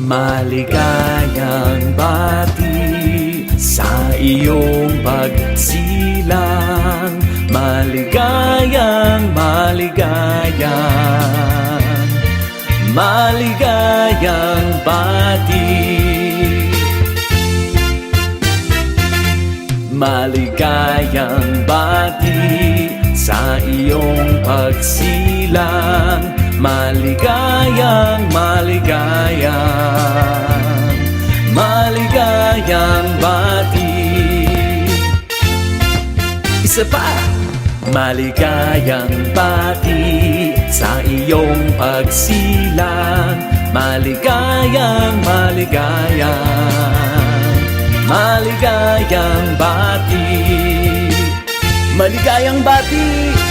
Maligayang bati sa iyong pagsilang. Maligayang, maligayang, maligayang bati. Maligayang bati sa iyong pagsilang. Maligayang, maligayang, maligayang bati. Isa pa! Maligayang bati sa iyong pagsilang. Maligayang, maligayang, maligayang bati. Maligayang bati